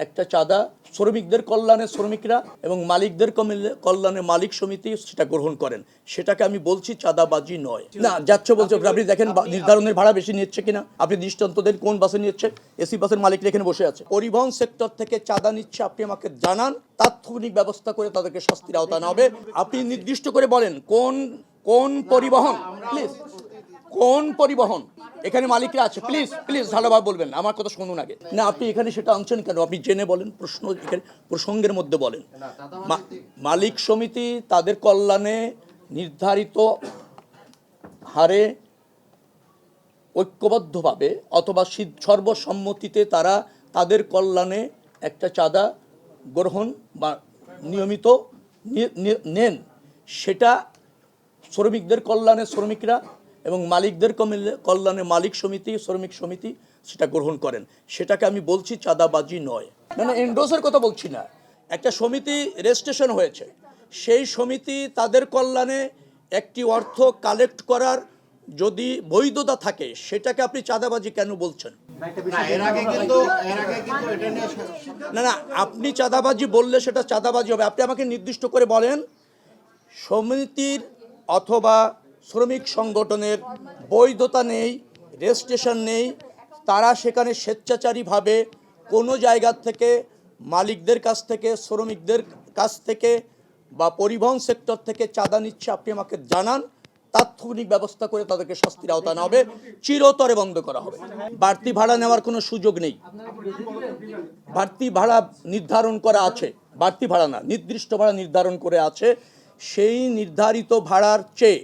একটা চাঁদা শ্রমিকদের কল্যাণে শ্রমিকরা এবং মালিকদের কল্যাণে মালিক সমিতি সেটা গ্রহণ করেন, সেটাকে আমি বলছি চাঁদাবাজি নয়। না যাচ্ছে বলছে, আপনি দেখেন নির্ধারণের ভাড়া বেশি নিচ্ছে কিনা, আপনি দৃষ্টান্ত দেন কোন বাসে নিচ্ছে। এসি বাসের মালিকরা এখানে বসে আছে। পরিবহন সেক্টর থেকে চাঁদা নিচ্ছে, আপনি আমাকে জানান, তাৎক্ষণিক ব্যবস্থা করে তাদেরকে শাস্তির আওতায় আনা হবে। আপনি নির্দিষ্ট করে বলেন কোন পরিবহন, প্লিজ কোন পরিবহন এখানে মালিকরা আছে, প্লিজ প্লিজ ভালোভাবে বলবেন, আমার কথা শুনুন আগে। না আপনি এখানে সেটা আনছেন কেন? আপনি জেনে বলেন, প্রশ্ন এখানে প্রসঙ্গের মধ্যে বলেন। মালিক সমিতি তাদের কল্যাণে নির্ধারিত হারে ঐক্যবদ্ধভাবে অথবা সর্বসম্মতিতে তারা তাদের কল্যাণে একটা চাঁদা গ্রহণ বা নিয়মিত নেন, সেটা শ্রমিকদের কল্যাণে শ্রমিকরা এবং মালিকদের কল্যাণে মালিক সমিতি শ্রমিক সমিতি সেটা গ্রহণ করেন, সেটাকে আমি বলছি চাঁদাবাজি নয়। না এন্ডোসের কথা বলছি না। একটা সমিতি রেজিস্ট্রেশন হয়েছে, সেই সমিতি তাদের কল্যাণে একটি অর্থ কালেক্ট করার যদি বৈধতা থাকে, সেটাকে আপনি চাঁদাবাজি কেন বলছেন? না আপনি চাঁদাবাজি বললে সেটা চাঁদাবাজি হবে। আপনি আমাকে নির্দিষ্ট করে বলেন, সমিতির অথবা শ্রমিক সংগঠনের বৈধতা নেই, রেজিস্ট্রেশন নেই, তারা সেখানে স্বেচ্ছাচারীভাবে কোনো জায়গা থেকে মালিকদের কাছ থেকে শ্রমিকদের কাছ থেকে বা পরিবহন সেক্টর থেকে চাঁদা নিচ্ছে, আপনি আমাকে জানান, তাৎক্ষণিক ব্যবস্থা করে তাদেরকে শাস্তির আওতায় আনা হবে, চিরতরে বন্ধ করা হবে। বাড়তি ভাড়া নেওয়ার কোনো সুযোগ নেই। বাড়তি ভাড়া নির্ধারণ করা আছে, বাড়তি ভাড়া না, নির্দিষ্ট ভাড়া নির্ধারণ করে আছে। সেই নির্ধারিত ভাড়ার চেয়ে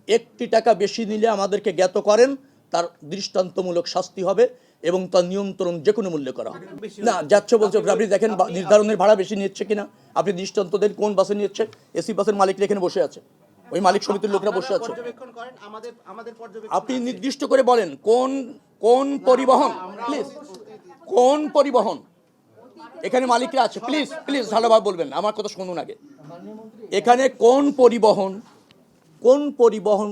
1 টাকা বেশি নিলে আমাদেরকে জ্ঞাত করেন, তার দৃষ্টান্তমূলক শাস্তি হবে এবং তার নিয়ন্ত্রণ যে কোনো মূল্যে করা হবে। না যাচ্ছে বলছে, আপনি দেখেন নির্ধারণের ভাড়া বেশি নিচ্ছে কিনা, আপনি দৃষ্টান্ত দেন কোন বাসে নিচ্ছে। এসি বাসের মালিকরা এখানে বসে আছে, ওই মালিক সমিতির লোকরা বসে আছে। আপনি নির্দিষ্ট করে বলেন কোন পরিবহন, প্লিজ কোন পরিবহন এখানে মালিকরা আছে, প্লিজ প্লিজ ভালোভাবে বলবেন, আমার কথা শুনুন আগে। এখানে কোন পরিবহন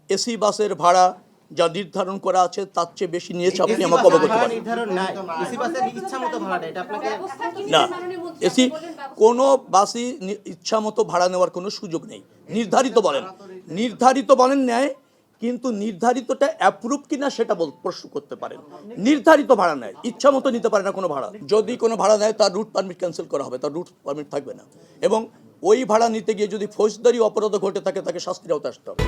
এসি বাসের ভাড়া যা নির্ধারণ করা আছে তার চেয়ে বেশি নিয়েছে, আপনি আমাকে অবগত করেন। না এসি কোনো বাসই ইচ্ছা মতো ভাড়া নেওয়ার কোনো সুযোগ নেই। নির্ধারিত বলেন নেয়, কিন্তু নির্ধারিতটা অ্যাপ্রুভ কিনা সেটা প্রশ্ন করতে পারেন। নির্ধারিত ভাড়া নেয়, ইচ্ছা মতো নিতে পারে না কোনো ভাড়া। যদি কোনো ভাড়া নেয় তার রুট পারমিট ক্যান্সেল করা হবে, তার রুট পারমিট থাকবে না, এবং ওই ভাড়া নিতে গিয়ে যদি ফৌজদারি অপরাধ ঘটে থাকে তাকে শাস্তির আওতায় আসতে হবে।